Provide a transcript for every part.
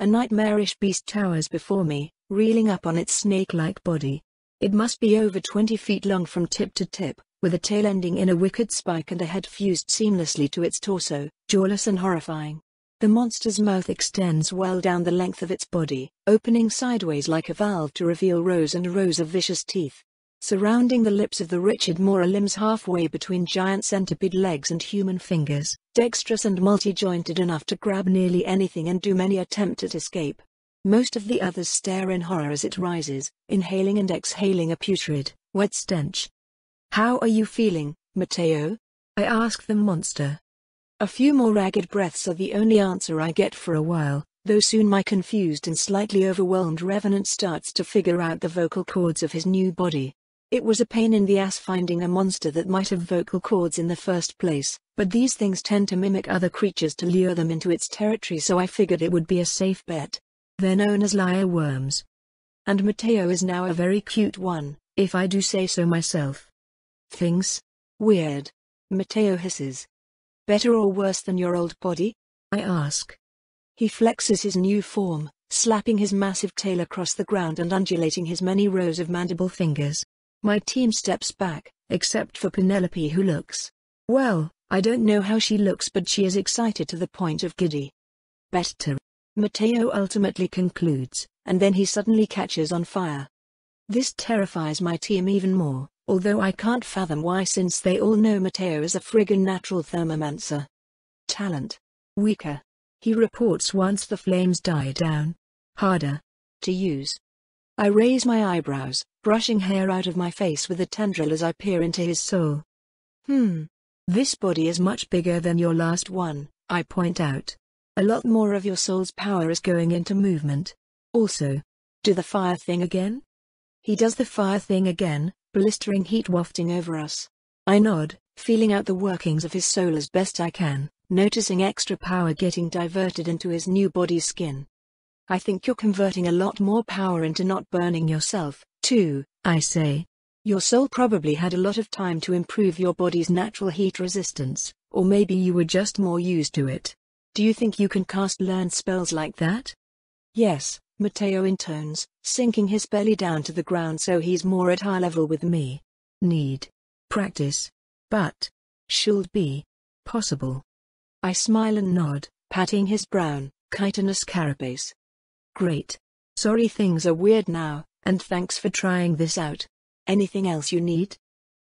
A nightmarish beast towers before me, reeling up on its snake-like body. It must be over 20 feet long from tip to tip, with a tail ending in a wicked spike and a head fused seamlessly to its torso, jawless and horrifying. The monster's mouth extends well down the length of its body, opening sideways like a valve to reveal rows and rows of vicious teeth. Surrounding the lips of the wretched Mora limbs halfway between giant centipede legs and human fingers, dexterous and multi-jointed enough to grab nearly anything and do many attempt at escape. Most of the others stare in horror as it rises, inhaling and exhaling a putrid, wet stench. "How are you feeling, Matteo?" I ask the monster. A few more ragged breaths are the only answer I get for a while, though soon my confused and slightly overwhelmed revenant starts to figure out the vocal cords of his new body. It was a pain in the ass finding a monster that might have vocal cords in the first place, but these things tend to mimic other creatures to lure them into its territory, so I figured it would be a safe bet. They're known as lyre worms. And Matteo is now a very cute one, if I do say so myself. "Things? Weird," Matteo hisses. "Better or worse than your old body?" I ask. He flexes his new form, slapping his massive tail across the ground and undulating his many rows of mandible fingers. My team steps back, except for Penelope, who looks. Well, I don't know how she looks, but she is excited to the point of giddy. "Better," Matteo ultimately concludes, and then he suddenly catches on fire. This terrifies my team even more, although I can't fathom why, since they all know Matteo is a friggin' natural thermomancer. "Talent. Weaker," he reports once the flames die down. "Harder to use." I raise my eyebrows, brushing hair out of my face with a tendril as I peer into his soul. This body is much bigger than your last one," I point out. "A lot more of your soul's power is going into movement. Also, do the fire thing again?" He does the fire thing again, blistering heat wafting over us. I nod, feeling out the workings of his soul as best I can, noticing extra power getting diverted into his new body's skin. "I think you're converting a lot more power into not burning yourself, too," I say. "Your soul probably had a lot of time to improve your body's natural heat resistance, or maybe you were just more used to it. Do you think you can cast learned spells like that?" "Yes," Matteo intones, sinking his belly down to the ground so he's more at eye level with me. "Need practice, but should be possible." I smile and nod, patting his brown, chitinous carapace. "Great. Sorry things are weird now, and thanks for trying this out. Anything else you need?"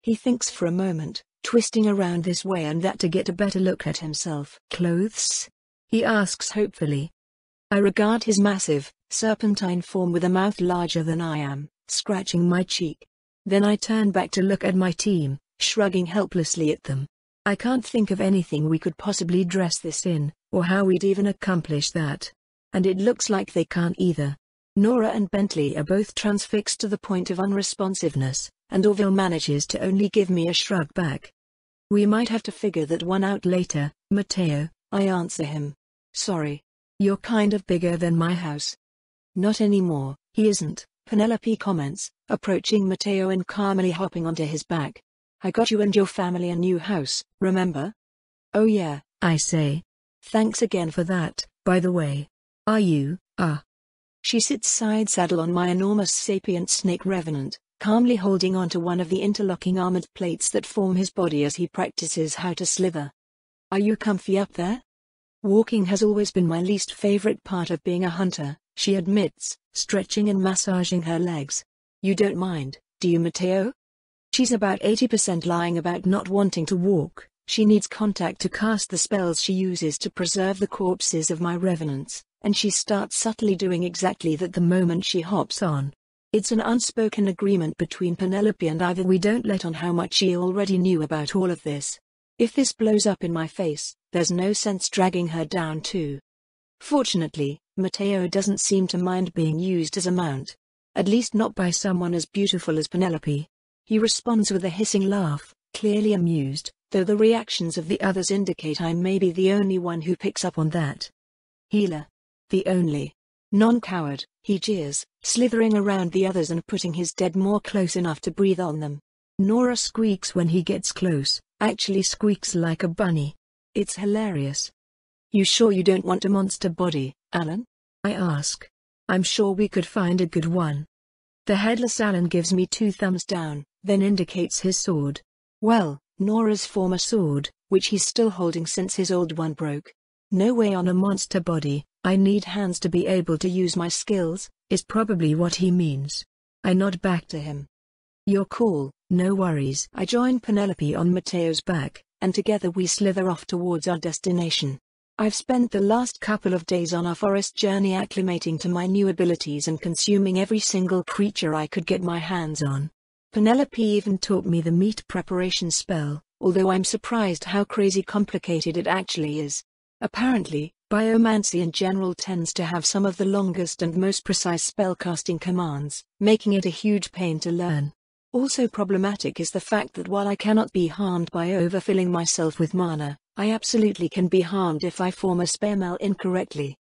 He thinks for a moment, twisting around this way and that to get a better look at himself. "Clothes?" he asks hopefully. I regard his massive, serpentine form with a mouth larger than I am, scratching my cheek. Then I turn back to look at my team, shrugging helplessly at them. I can't think of anything we could possibly dress this in, or how we'd even accomplish that. And it looks like they can't either. Nora and Bentley are both transfixed to the point of unresponsiveness, and Orville manages to only give me a shrug back. "We might have to figure that one out later, Matteo," I answer him. "Sorry. You're kind of bigger than my house." "Not anymore, he isn't," Penelope comments, approaching Matteo and calmly hopping onto his back. "I got you and your family a new house, remember?" "Oh yeah," I say. "Thanks again for that, by the way. Are you, She sits side saddle on my enormous sapient snake revenant, calmly holding onto one of the interlocking armored plates that form his body as he practices how to slither. "Are you comfy up there?" "Walking has always been my least favorite part of being a hunter," she admits, stretching and massaging her legs. "You don't mind, do you, Matteo?" She's about 80% lying about not wanting to walk. She needs contact to cast the spells she uses to preserve the corpses of my revenants, and she starts subtly doing exactly that the moment she hops on. It's an unspoken agreement between Penelope and I that we don't let on how much she already knew about all of this. If this blows up in my face, there's no sense dragging her down too. Fortunately, Matteo doesn't seem to mind being used as a mount. At least not by someone as beautiful as Penelope. He responds with a hissing laugh, clearly amused, though the reactions of the others indicate I may be the only one who picks up on that. "Healer. The only non-coward," he jeers, slithering around the others and putting his dead more close enough to breathe on them. Nora squeaks when he gets close, actually squeaks like a bunny. It's hilarious. "You sure you don't want a monster body, Alan?" I ask. I'm sure we could find a good one. The headless Alan gives me 2 thumbs down, then indicates his sword. Well, Nora's former sword, which he's still holding since his old one broke. No way on a monster body, I need hands to be able to use my skills, is probably what he means. I nod back to him. Your call, no worries. I join Penelope on Matteo's back, and together we slither off towards our destination. I've spent the last couple of days on our forest journey acclimating to my new abilities and consuming every single creature I could get my hands on. Penelope even taught me the meat preparation spell, although I'm surprised how crazy complicated it actually is. Apparently, biomancy in general tends to have some of the longest and most precise spellcasting commands, making it a huge pain to learn. Also problematic is the fact that while I cannot be harmed by overfilling myself with mana, I absolutely can be harmed if I form a spell incorrectly.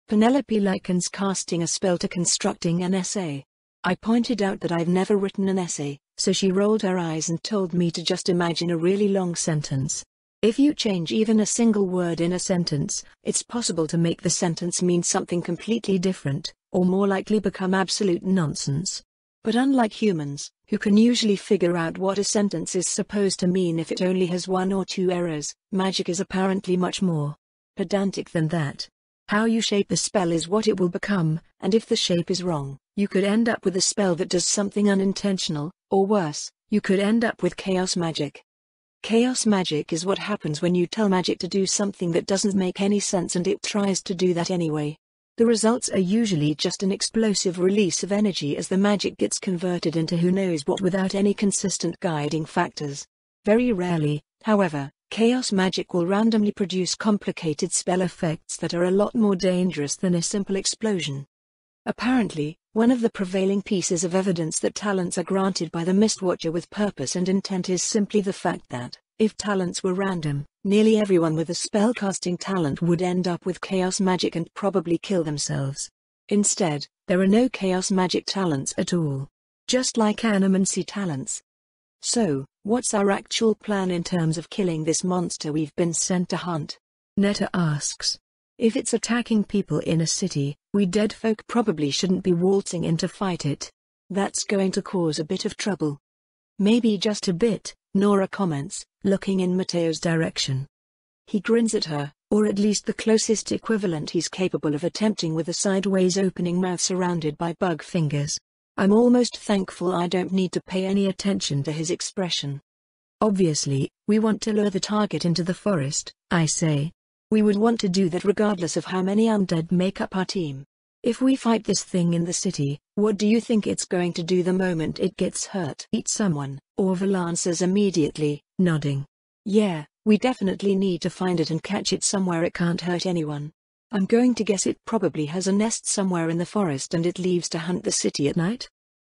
Penelope likens casting a spell to constructing an essay. I pointed out that I've never written an essay, so she rolled her eyes and told me to just imagine a really long sentence. If you change even a single word in a sentence, it's possible to make the sentence mean something completely different, or more likely become absolute nonsense. But unlike humans, who can usually figure out what a sentence is supposed to mean if it only has 1 or 2 errors, magic is apparently much more pedantic than that. How you shape the spell is what it will become, and if the shape is wrong, you could end up with a spell that does something unintentional, or worse, you could end up with chaos magic. Chaos magic is what happens when you tell magic to do something that doesn't make any sense and it tries to do that anyway. The results are usually just an explosive release of energy as the magic gets converted into who knows what without any consistent guiding factors. Very rarely, however, chaos magic will randomly produce complicated spell effects that are a lot more dangerous than a simple explosion. Apparently, one of the prevailing pieces of evidence that talents are granted by the Mistwatcher with purpose and intent is simply the fact that, if talents were random, nearly everyone with a spellcasting talent would end up with chaos magic and probably kill themselves. Instead, there are no chaos magic talents at all. Just like animancy talents. So, what's our actual plan in terms of killing this monster we've been sent to hunt? Netta asks. If it's attacking people in a city, we dead folk probably shouldn't be waltzing in to fight it. That's going to cause a bit of trouble. Maybe just a bit, Nora comments, looking in Matteo's direction. He grins at her, or at least the closest equivalent he's capable of attempting with a sideways opening mouth surrounded by bug fingers. I'm almost thankful I don't need to pay any attention to his expression. Obviously, we want to lure the target into the forest, I say. We would want to do that regardless of how many undead make up our team. If we fight this thing in the city, what do you think it's going to do the moment it gets hurt? Eat someone, Orval answers immediately, nodding. Yeah, we definitely need to find it and catch it somewhere it can't hurt anyone. I'm going to guess it probably has a nest somewhere in the forest and it leaves to hunt the city at night?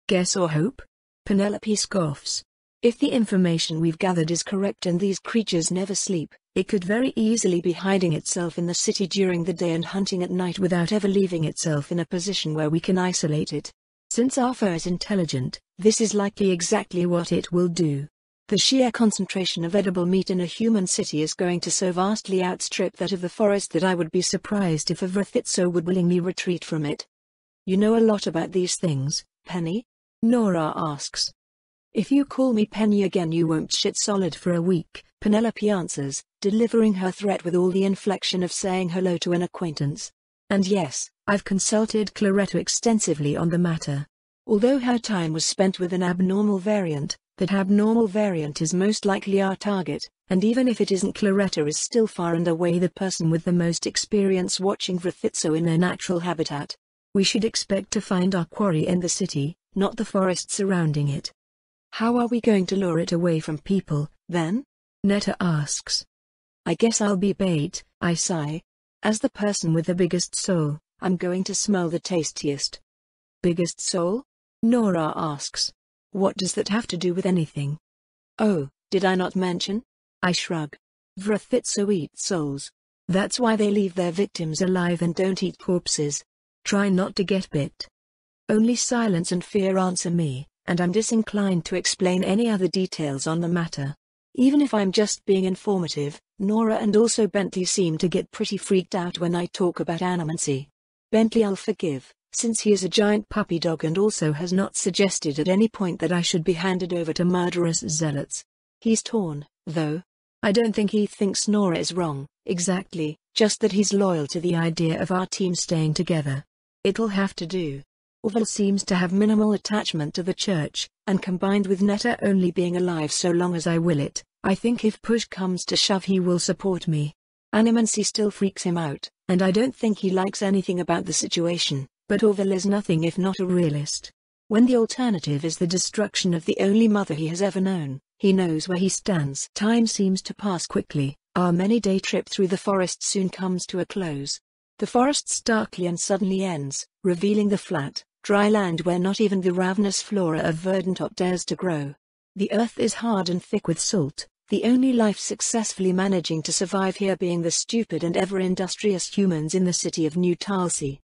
Guess or hope? Penelope scoffs. If the information we've gathered is correct and these creatures never sleep, it could very easily be hiding itself in the city during the day and hunting at night without ever leaving itself in a position where we can isolate it. Since our foe is intelligent, this is likely exactly what it will do. The sheer concentration of edible meat in a human city is going to so vastly outstrip that of the forest that I would be surprised if a Vrithitso would willingly retreat from it. You know a lot about these things, Penny? Nora asks. If you call me Penny again you won't shit solid for a week, Penelope answers, delivering her threat with all the inflection of saying hello to an acquaintance. And yes, I've consulted Claretta extensively on the matter. Although her time was spent with an abnormal variant, that abnormal variant is most likely our target, and even if it isn't, Claretta is still far and away the person with the most experience watching Vrithitso in their natural habitat. We should expect to find our quarry in the city, not the forest surrounding it. How are we going to lure it away from people, then? Netta asks. I guess I'll be bait, I sigh. As the person with the biggest soul, I'm going to smell the tastiest. Biggest soul? Nora asks. What does that have to do with anything? Oh, did I not mention? I shrug. Vrithitso eat souls. That's why they leave their victims alive and don't eat corpses. Try not to get bit. Only silence and fear answer me, and I'm disinclined to explain any other details on the matter. Even if I'm just being informative, Nora and also Bentley seem to get pretty freaked out when I talk about animancy. Bentley I'll forgive, since he is a giant puppy dog and also has not suggested at any point that I should be handed over to murderous zealots. He's torn, though. I don't think he thinks Nora is wrong, exactly, just that he's loyal to the idea of our team staying together. It'll have to do. Orville seems to have minimal attachment to the church, and combined with Netta only being alive so long as I will it, I think if push comes to shove he will support me. Animancy still freaks him out, and I don't think he likes anything about the situation, but Orville is nothing if not a realist. When the alternative is the destruction of the only mother he has ever known, he knows where he stands. Time seems to pass quickly. Our many-day trip through the forest soon comes to a close. The forest starkly and suddenly ends, revealing the flat, dry land where not even the ravenous flora of Verdantop dares to grow. The earth is hard and thick with salt, the only life successfully managing to survive here being the stupid and ever-industrious humans in the city of New Talsi.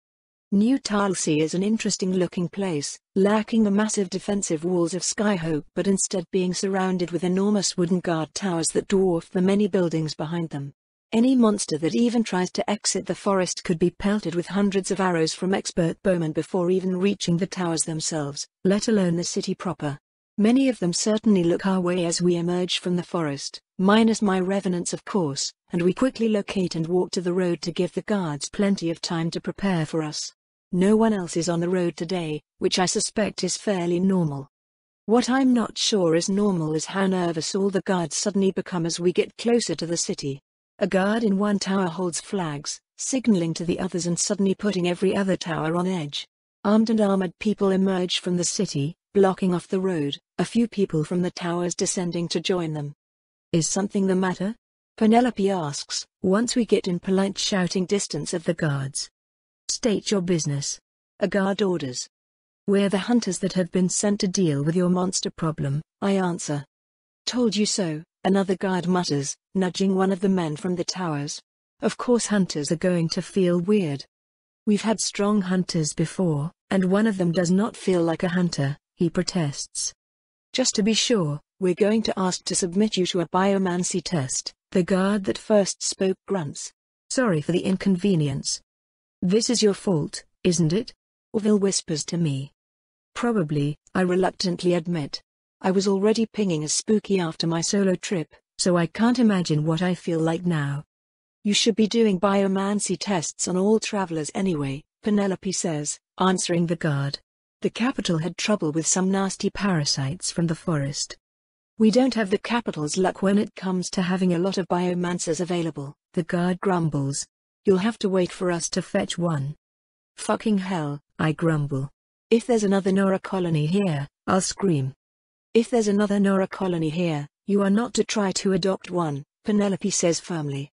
New Talsi is an interesting-looking place, lacking the massive defensive walls of Skyhope but instead being surrounded with enormous wooden guard towers that dwarf the many buildings behind them. Any monster that even tries to exit the forest could be pelted with hundreds of arrows from expert bowmen before even reaching the towers themselves, let alone the city proper. Many of them certainly look our way as we emerge from the forest, minus my revenants of course, and we quickly locate and walk to the road to give the guards plenty of time to prepare for us. No one else is on the road today, which I suspect is fairly normal. What I'm not sure is normal is how nervous all the guards suddenly become as we get closer to the city. A guard in one tower holds flags, signaling to the others and suddenly putting every other tower on edge. Armed and armored people emerge from the city, blocking off the road, a few people from the towers descending to join them. Is something the matter? Penelope asks, once we get in polite shouting distance of the guards. State your business. A guard orders. We're the hunters that have been sent to deal with your monster problem, I answer. Told you so, another guard mutters, nudging one of the men from the towers. Of course hunters are going to feel weird. We've had strong hunters before, and one of them does not feel like a hunter, he protests. Just to be sure, we're going to ask to submit you to a biomancy test, the guard that first spoke grunts. Sorry for the inconvenience. This is your fault, isn't it? Orville whispers to me. Probably, I reluctantly admit. I was already pinging as spooky after my solo trip, so I can't imagine what I feel like now. You should be doing biomancy tests on all travelers anyway, Penelope says, answering the guard. The capital had trouble with some nasty parasites from the forest. We don't have the capital's luck when it comes to having a lot of biomancers available, the guard grumbles. You'll have to wait for us to fetch one. Fucking hell, I grumble. If there's another Nora colony here, I'll scream. If there's another Nora colony here, you are not to try to adopt one, Penelope says firmly.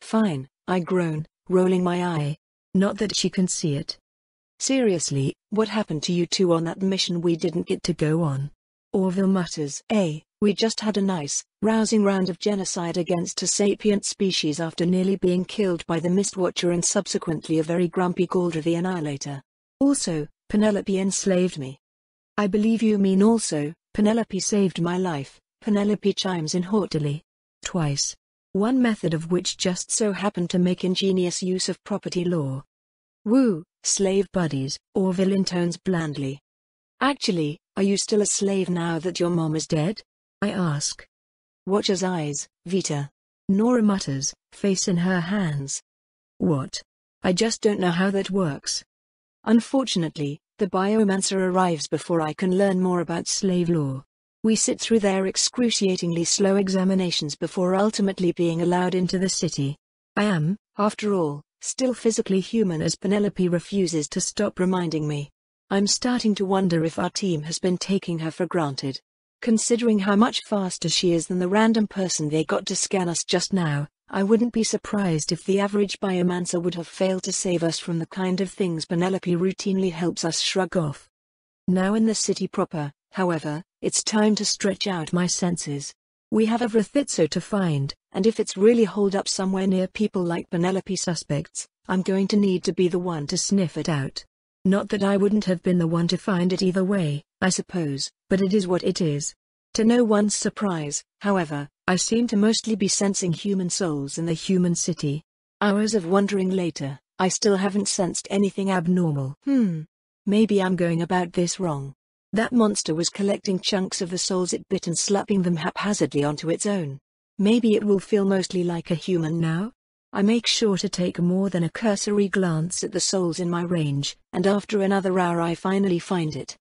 Fine, I groan, rolling my eye. Not that she can see it. Seriously, what happened to you two on that mission we didn't get to go on? Orville mutters. We just had a nice, rousing round of genocide against a sapient species after nearly being killed by the Mistwatcher and subsequently a very grumpy Galdra the Annihilator. Also, Penelope enslaved me. I believe you mean also, Penelope saved my life, Penelope chimes in haughtily. Twice. One method of which just so happened to make ingenious use of property law. Woo, slave buddies, Orville intones blandly. Actually, are you still a slave now that your mom is dead? I ask. Watcher's eyes, Vita. Nora mutters, face in her hands. What? I just don't know how that works. Unfortunately, the biomancer arrives before I can learn more about slave law. We sit through their excruciatingly slow examinations before ultimately being allowed into the city. I am, after all, still physically human as Penelope refuses to stop reminding me. I'm starting to wonder if our team has been taking her for granted. Considering how much faster she is than the random person they got to scan us just now, I wouldn't be surprised if the average biomancer would have failed to save us from the kind of things Penelope routinely helps us shrug off. Now in the city proper, however, it's time to stretch out my senses. We have a Vrithitso to find, and if it's really holed up somewhere near people like Penelope suspects, I'm going to need to be the one to sniff it out. Not that I wouldn't have been the one to find it either way, I suppose, but it is what it is. To no one's surprise, however, I seem to mostly be sensing human souls in the human city. Hours of wandering later, I still haven't sensed anything abnormal. Maybe I'm going about this wrong. That monster was collecting chunks of the souls it bit and slapping them haphazardly onto its own. Maybe it will feel mostly like a human now? I make sure to take more than a cursory glance at the souls in my range, and after another hour I finally find it.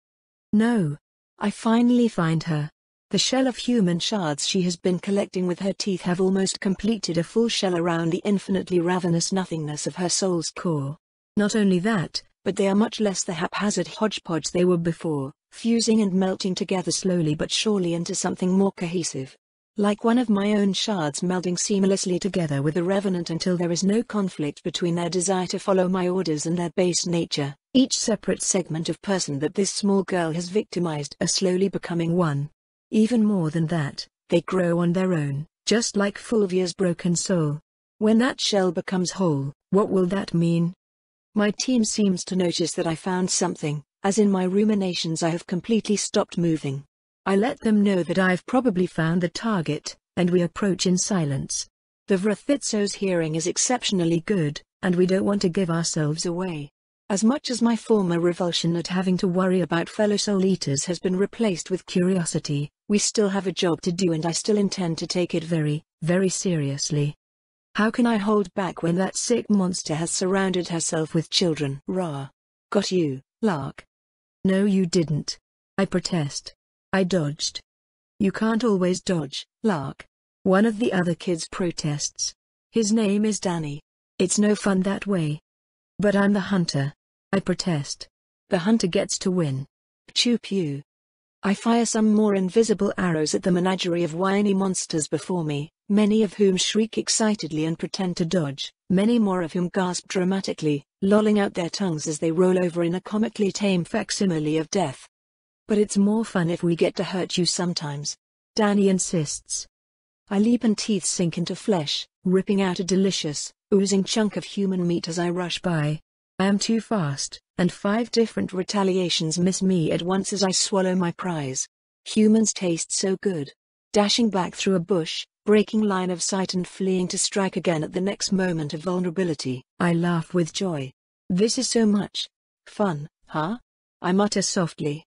No. I finally find her. The shell of human shards she has been collecting with her teeth have almost completed a full shell around the infinitely ravenous nothingness of her soul's core. Not only that, but they are much less the haphazard hodgepodge they were before, fusing and melting together slowly but surely into something more cohesive. Like one of my own shards melding seamlessly together with the revenant until there is no conflict between their desire to follow my orders and their base nature. Each separate segment of person that this small girl has victimized are slowly becoming one. Even more than that, they grow on their own, just like Fulvia's broken soul. When that shell becomes whole, what will that mean? My team seems to notice that I found something, as in my ruminations I have completely stopped moving. I let them know that I've probably found the target, and we approach in silence. The Vrithitso's hearing is exceptionally good, and we don't want to give ourselves away. As much as my former revulsion at having to worry about fellow soul-eaters has been replaced with curiosity, we still have a job to do and I still intend to take it very, very seriously. How can I hold back when that sick monster has surrounded herself with children? Rah. Got you, Lark. No you didn't. I protest. I dodged. You can't always dodge, Lark. One of the other kids protests. His name is Danny. It's no fun that way. But I'm the hunter. I protest. The hunter gets to win. Pew pew. I fire some more invisible arrows at the menagerie of whiny monsters before me, many of whom shriek excitedly and pretend to dodge, many more of whom gasp dramatically, lolling out their tongues as they roll over in a comically tame facsimile of death. But it's more fun if we get to hurt you sometimes. Danny insists. I leap and teeth sink into flesh, ripping out a delicious, oozing chunk of human meat as I rush by. I am too fast, and 5 different retaliations miss me at once as I swallow my prize. Humans taste so good. Dashing back through a bush, breaking line of sight and fleeing to strike again at the next moment of vulnerability, I laugh with joy. This is so much fun, huh? I mutter softly.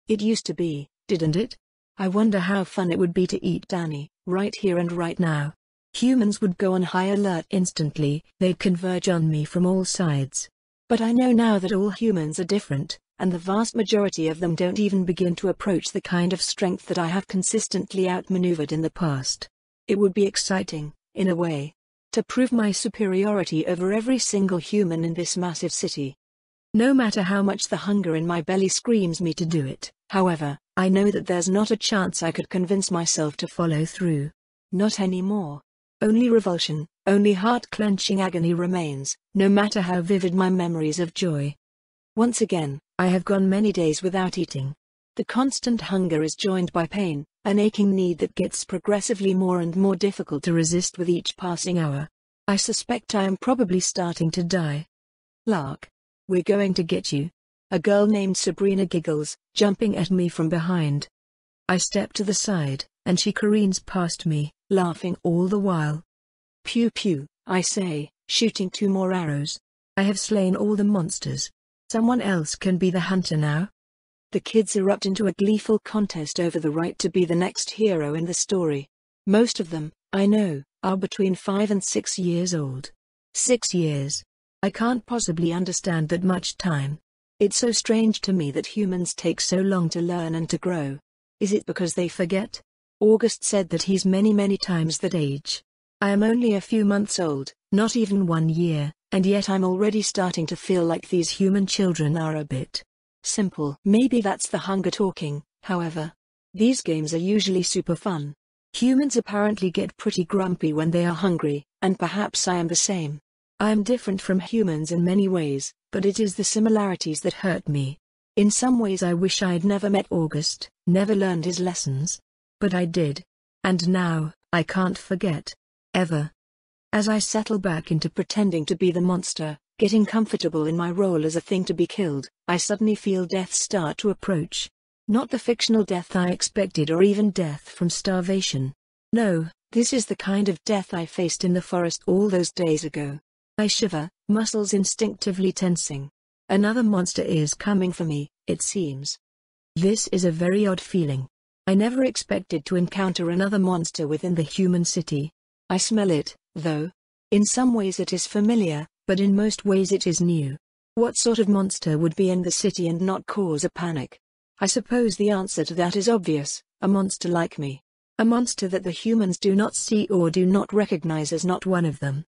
It used to be, didn't it? I wonder how fun it would be to eat Danny, right here and right now. Humans would go on high alert instantly, they'd converge on me from all sides. But I know now that all humans are different, and the vast majority of them don't even begin to approach the kind of strength that I have consistently outmaneuvered in the past. It would be exciting, in a way, to prove my superiority over every single human in this massive city. No matter how much the hunger in my belly screams me to do it, however, I know that there's not a chance I could convince myself to follow through. Not anymore. Only revulsion, only heart-clenching agony remains, no matter how vivid my memories of joy. Once again, I have gone many days without eating. The constant hunger is joined by pain, an aching need that gets progressively more and more difficult to resist with each passing hour. I suspect I am probably starting to die. Lark. We're going to get you. A girl named Sabrina giggles, jumping at me from behind. I step to the side, and she careens past me, laughing all the while. Pew pew, I say, shooting 2 more arrows. I have slain all the monsters. Someone else can be the hunter now. The kids erupt into a gleeful contest over the right to be the next hero in the story. Most of them, I know, are between 5 and 6 years old. 6 years. I can't possibly understand that much time. It's so strange to me that humans take so long to learn and to grow. Is it because they forget? August said that he's many times that age. I am only a few months old, not even 1 year, and yet I'm already starting to feel like these human children are a bit simple. Maybe that's the hunger talking, however. These games are usually super fun. Humans apparently get pretty grumpy when they are hungry, and perhaps I am the same. I am different from humans in many ways, but it is the similarities that hurt me. In some ways I wish I'd never met August, never learned his lessons. But I did. And now, I can't forget. Ever. As I settle back into pretending to be the monster, getting comfortable in my role as a thing to be killed, I suddenly feel death start to approach. Not the fictional death I expected or even death from starvation. No, this is the kind of death I faced in the forest all those days ago. I shiver, muscles instinctively tensing. Another monster is coming for me, it seems. This is a very odd feeling. I never expected to encounter another monster within the human city. I smell it, though. In some ways it is familiar, but in most ways it is new. What sort of monster would be in the city and not cause a panic? I suppose the answer to that is obvious, a monster like me. A monster that the humans do not see or do not recognize as not one of them.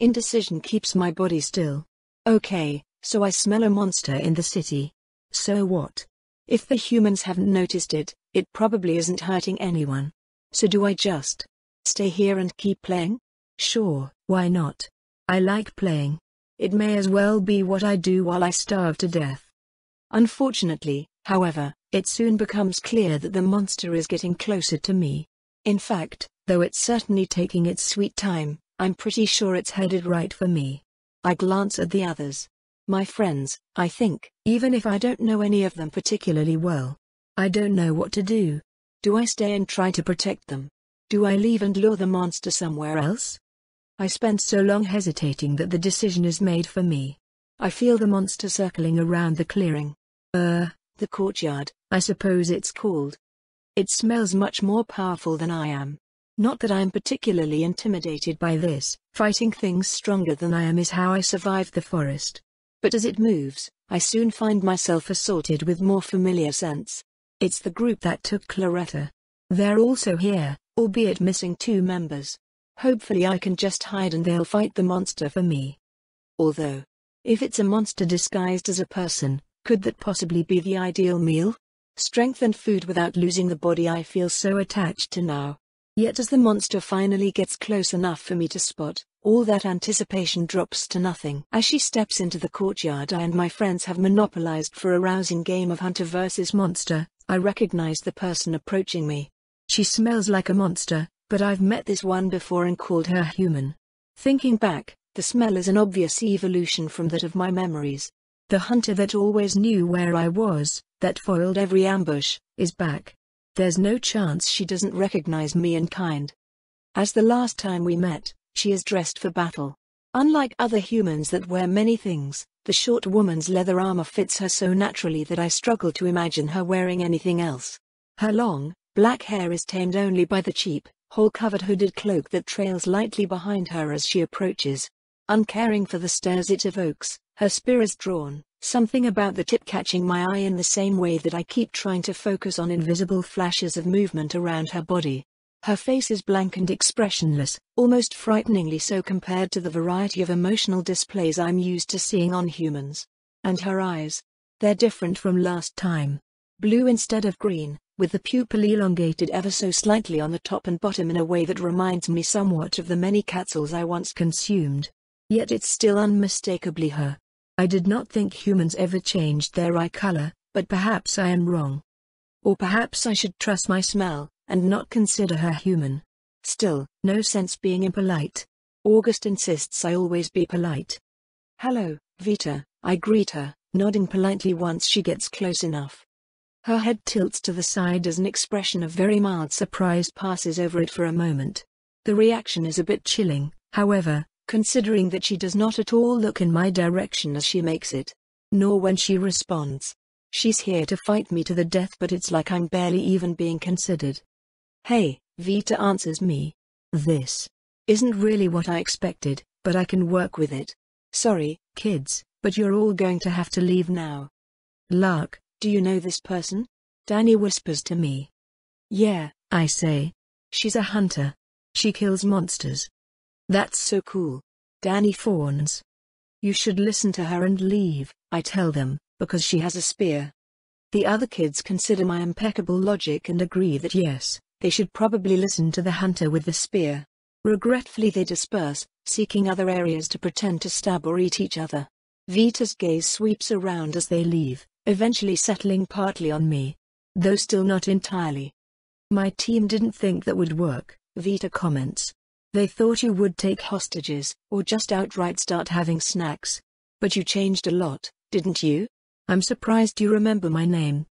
Indecision keeps my body still. Okay, so I smell a monster in the city. So what? If the humans haven't noticed it, it probably isn't hurting anyone. So do I just stay here and keep playing? Sure, why not? I like playing. It may as well be what I do while I starve to death. Unfortunately, however, it soon becomes clear that the monster is getting closer to me. In fact, though it's certainly taking its sweet time, I'm pretty sure it's headed right for me. I glance at the others. My friends, I think, even if I don't know any of them particularly well. I don't know what to do. Do I stay and try to protect them? Do I leave and lure the monster somewhere else? I spent so long hesitating that the decision is made for me. I feel the monster circling around the clearing. The courtyard, I suppose it's called. It smells much more powerful than I am. Not that I am particularly intimidated by this. Fighting things stronger than I am is how I survived the forest. But as it moves, I soon find myself assaulted with more familiar scents. It's the group that took Claretta. They're also here, albeit missing 2 members. Hopefully I can just hide and they'll fight the monster for me. Although, if it's a monster disguised as a person, could that possibly be the ideal meal? Strength and food without losing the body I feel so attached to now. Yet as the monster finally gets close enough for me to spot, all that anticipation drops to nothing. As she steps into the courtyard I and my friends have monopolized for a rousing game of hunter versus monster, I recognize the person approaching me. She smells like a monster, but I've met this one before and called her human. Thinking back, the smell is an obvious evolution from that of my memories. The hunter that always knew where I was, that foiled every ambush, is back. There's no chance she doesn't recognize me in kind. As the last time we met, she is dressed for battle. Unlike other humans that wear many things, the short woman's leather armor fits her so naturally that I struggle to imagine her wearing anything else. Her long, black hair is tamed only by the cheap, hole-covered hooded cloak that trails lightly behind her as she approaches. Uncaring for the stares it evokes, her spear is drawn, something about the tip catching my eye in the same way that I keep trying to focus on invisible flashes of movement around her body. Her face is blank and expressionless, almost frighteningly so compared to the variety of emotional displays I'm used to seeing on humans. And her eyes. They're different from last time. Blue instead of green, with the pupil elongated ever so slightly on the top and bottom in a way that reminds me somewhat of the many catzels I once consumed. Yet it's still unmistakably her. I did not think humans ever changed their eye color, but perhaps I am wrong. Or perhaps I should trust my smell, and not consider her human. Still, no sense being impolite. August insists I always be polite. "Hello, Vita," I greet her, nodding politely once she gets close enough. Her head tilts to the side as an expression of very mild surprise passes over it for a moment. The reaction is a bit chilling, however, considering that she does not at all look in my direction as she makes it. Nor when she responds. She's here to fight me to the death, but it's like I'm barely even being considered. "Hey," Vita answers me. This isn't really what I expected, but I can work with it. "Sorry, kids, but you're all going to have to leave now." "Lark, do you know this person?" Danny whispers to me. "Yeah," I say. "She's a hunter. She kills monsters." "That's so cool." Danny fawns. "You should listen to her and leave," I tell them, "because she has a spear." The other kids consider my impeccable logic and agree that yes, they should probably listen to the hunter with the spear. Regretfully they disperse, seeking other areas to pretend to stab or eat each other. Vita's gaze sweeps around as they leave, eventually settling partly on me. Though still not entirely. "My team didn't think that would work," Vita comments. "They thought you would take hostages, or just outright start having snacks. But you changed a lot, didn't you? I'm surprised you remember my name."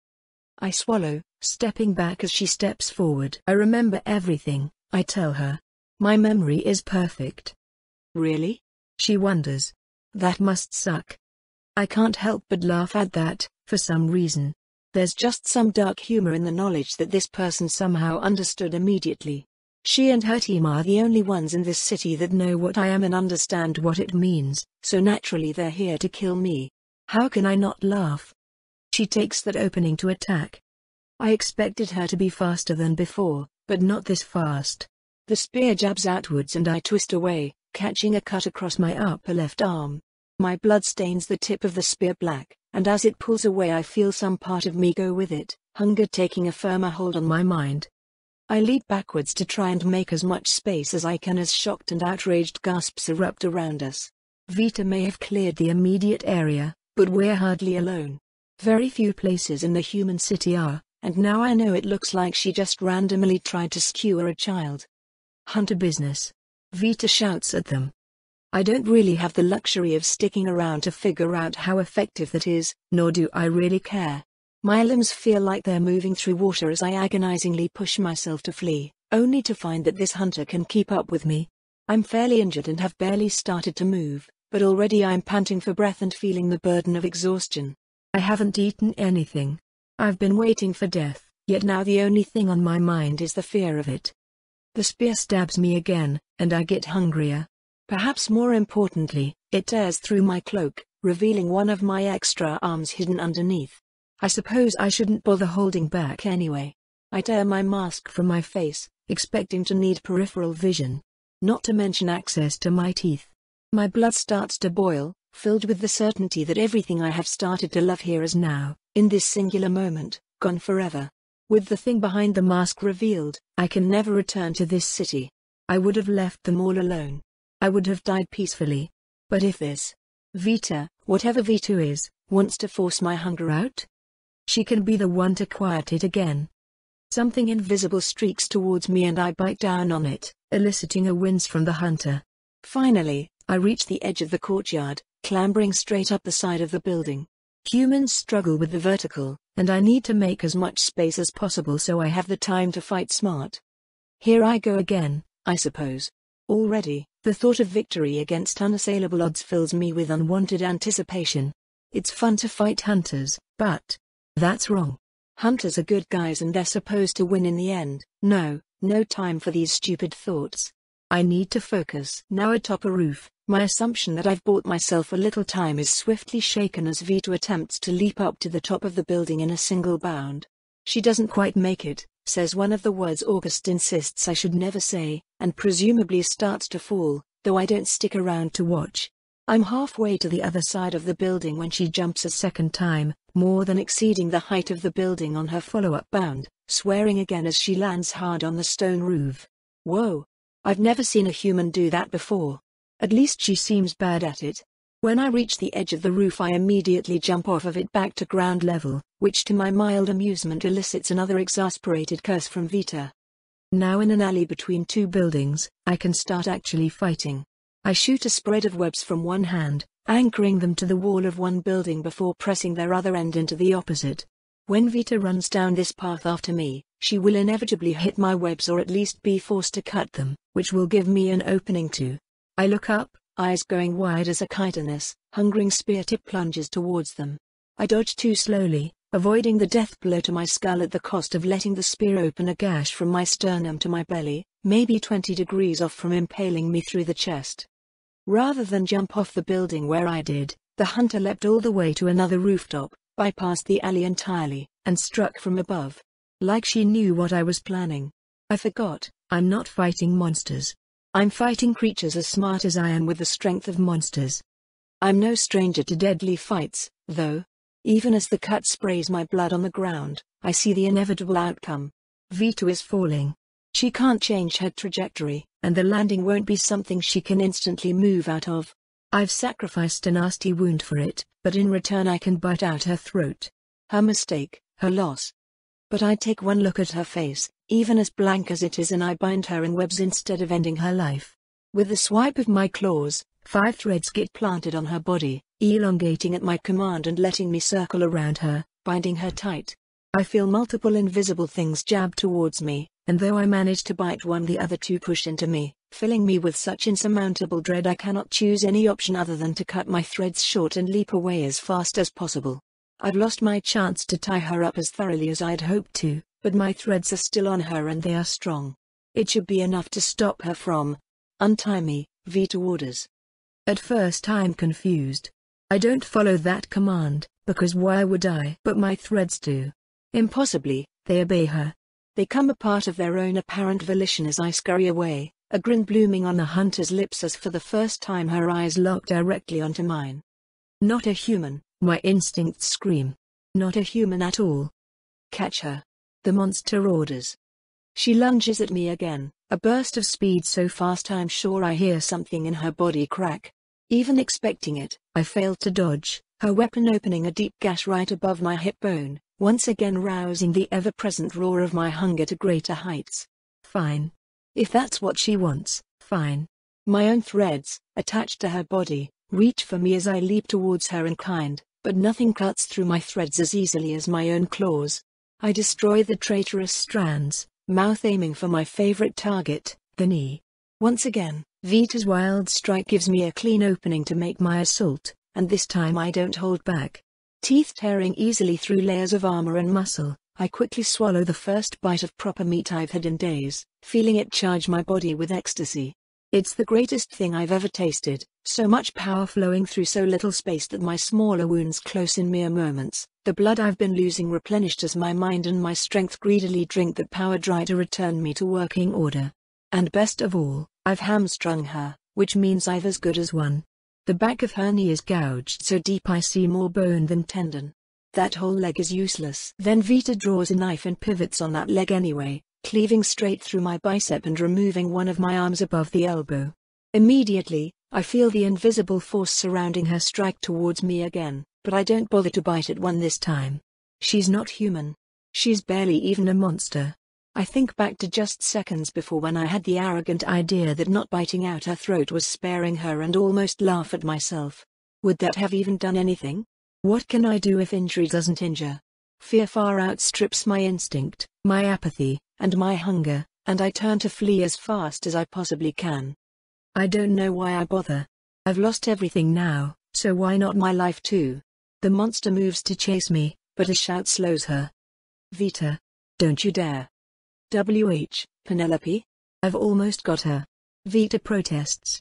I swallow, stepping back as she steps forward. "I remember everything," I tell her. "My memory is perfect." "Really?" She wonders. That must suck. I can't help but laugh at that, for some reason. There's just some dark humor in the knowledge that this person somehow understood immediately. She and her team are the only ones in this city that know what I am and understand what it means, so naturally they're here to kill me. How can I not laugh? She takes that opening to attack. I expected her to be faster than before, but not this fast. The spear jabs outwards and I twist away, catching a cut across my upper left arm. My blood stains the tip of the spear black, and as it pulls away I feel some part of me go with it, hunger taking a firmer hold on my mind. I leap backwards to try and make as much space as I can as shocked and outraged gasps erupt around us. Vita may have cleared the immediate area, but we're hardly alone. Very few places in the human city are, and now I know it looks like she just randomly tried to skewer a child. Hunter business. Vita shouts at them. I don't really have the luxury of sticking around to figure out how effective that is, nor do I really care. My limbs feel like they're moving through water as I agonizingly push myself to flee, only to find that this hunter can keep up with me. I'm fairly injured and have barely started to move, but already I'm panting for breath and feeling the burden of exhaustion. I haven't eaten anything. I've been waiting for death, yet now the only thing on my mind is the fear of it. The spear stabs me again, and I get hungrier. Perhaps more importantly, it tears through my cloak, revealing one of my extra arms hidden underneath. I suppose I shouldn't bother holding back anyway. I tear my mask from my face, expecting to need peripheral vision. Not to mention access to my teeth. My blood starts to boil, filled with the certainty that everything I have started to love here is now, in this singular moment, gone forever. With the thing behind the mask revealed, I can never return to this city. I would have left them all alone. I would have died peacefully. But if this Vita, whatever Vita is, wants to force my hunger out, she can be the one to quiet it again. Something invisible streaks towards me and I bite down on it, eliciting a wince from the hunter. Finally, I reach the edge of the courtyard, clambering straight up the side of the building. Humans struggle with the vertical, and I need to make as much space as possible so I have the time to fight smart. Here I go again, I suppose. Already, the thought of victory against unassailable odds fills me with unwanted anticipation. It's fun to fight hunters, but that's wrong. Hunters are good guys and they're supposed to win in the end. No time for these stupid thoughts. I need to focus. Now atop a roof, my assumption that I've bought myself a little time is swiftly shaken as Vita attempts to leap up to the top of the building in a single bound. She doesn't quite make it, says one of the words August insists I should never say, and presumably starts to fall, though I don't stick around to watch. I'm halfway to the other side of the building when she jumps a second time, more than exceeding the height of the building on her follow-up bound, swearing again as she lands hard on the stone roof. Whoa! I've never seen a human do that before. At least she seems bad at it. When I reach the edge of the roof I immediately jump off of it back to ground level, which to my mild amusement elicits another exasperated curse from Vita. Now in an alley between two buildings, I can start actually fighting. I shoot a spread of webs from one hand, anchoring them to the wall of one building before pressing their other end into the opposite. When Vita runs down this path after me, she will inevitably hit my webs or at least be forced to cut them, which will give me an opening to. I look up, eyes going wide as a kite and this hungering spear tip plunges towards them. I dodge too slowly, avoiding the death blow to my skull at the cost of letting the spear open a gash from my sternum to my belly, maybe 20 degrees off from impaling me through the chest. Rather than jump off the building where I did, the hunter leapt all the way to another rooftop, bypassed the alley entirely, and struck from above. Like she knew what I was planning. I forgot, I'm not fighting monsters. I'm fighting creatures as smart as I am with the strength of monsters. I'm no stranger to deadly fights, though. Even as the cut sprays my blood on the ground, I see the inevitable outcome. Vita is falling. She can't change her trajectory, and the landing won't be something she can instantly move out of. I've sacrificed a nasty wound for it, but in return I can bite out her throat. Her mistake, her loss. But I take one look at her face, even as blank as it is, and I bind her in webs instead of ending her life. With the swipe of my claws, 5 threads get planted on her body, elongating at my command and letting me circle around her, binding her tight. I feel multiple invisible things jab towards me, and though I manage to bite one, the other two push into me, filling me with such insurmountable dread I cannot choose any option other than to cut my threads short and leap away as fast as possible. I've lost my chance to tie her up as thoroughly as I'd hoped to, but my threads are still on her and they are strong. It should be enough to stop her from. Untie me, Vita orders. At first I'm confused. I don't follow that command, because why would I? But my threads do. Impossibly, they obey her. They come apart of their own apparent volition as I scurry away, a grin blooming on the hunter's lips as for the first time her eyes lock directly onto mine. Not a human, my instincts scream. Not a human at all. Catch her. The monster orders. She lunges at me again, a burst of speed so fast I'm sure I hear something in her body crack. Even expecting it, I fail to dodge, her weapon opening a deep gash right above my hip bone, once again rousing the ever-present roar of my hunger to greater heights. Fine. If that's what she wants, fine. My own threads, attached to her body, reach for me as I leap towards her in kind, but nothing cuts through my threads as easily as my own claws. I destroy the traitorous strands, mouth aiming for my favorite target, the knee. Once again, Vita's wild strike gives me a clean opening to make my assault, and this time I don't hold back. Teeth tearing easily through layers of armor and muscle, I quickly swallow the first bite of proper meat I've had in days, feeling it charge my body with ecstasy. It's the greatest thing I've ever tasted, so much power flowing through so little space that my smaller wounds close in mere moments, the blood I've been losing replenished as my mind and my strength greedily drink that power dry to return me to working order. And best of all, I've hamstrung her, which means I've as good as won. The back of her knee is gouged so deep I see more bone than tendon. That whole leg is useless. Then Vita draws a knife and pivots on that leg anyway, cleaving straight through my bicep and removing one of my arms above the elbow. Immediately, I feel the invisible force surrounding her strike towards me again, but I don't bother to bite at one this time. She's not human. She's barely even a monster. I think back to just seconds before when I had the arrogant idea that not biting out her throat was sparing her and almost laugh at myself. Would that have even done anything? What can I do if injury doesn't injure? Fear far outstrips my instinct, my apathy, and my hunger, and I turn to flee as fast as I possibly can. I don't know why I bother. I've lost everything now, so why not my life too? The monster moves to chase me, but a shout slows her. Vita. Don't you dare. Penelope? I've almost got her. Vita protests.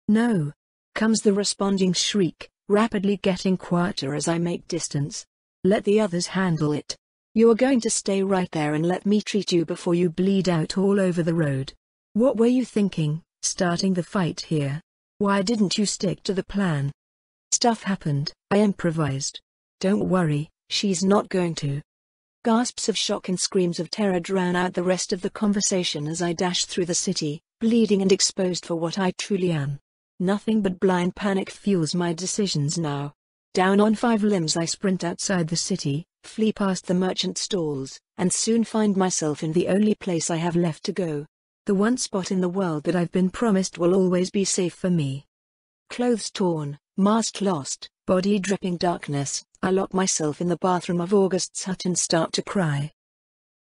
No. Comes the responding shriek, rapidly getting quieter as I make distance. Let the others handle it. You're going to stay right there and let me treat you before you bleed out all over the road. What were you thinking, starting the fight here? Why didn't you stick to the plan? Stuff happened, I improvised. Don't worry, she's not going to. Gasps of shock and screams of terror drown out the rest of the conversation as I dash through the city, bleeding and exposed for what I truly am. Nothing but blind panic fuels my decisions now. Down on 5 limbs I sprint outside the city, flee past the merchant stalls, and soon find myself in the only place I have left to go. The one spot in the world that I've been promised will always be safe for me. Clothes torn, mask lost, body dripping darkness, I lock myself in the bathroom of August's hut and start to cry.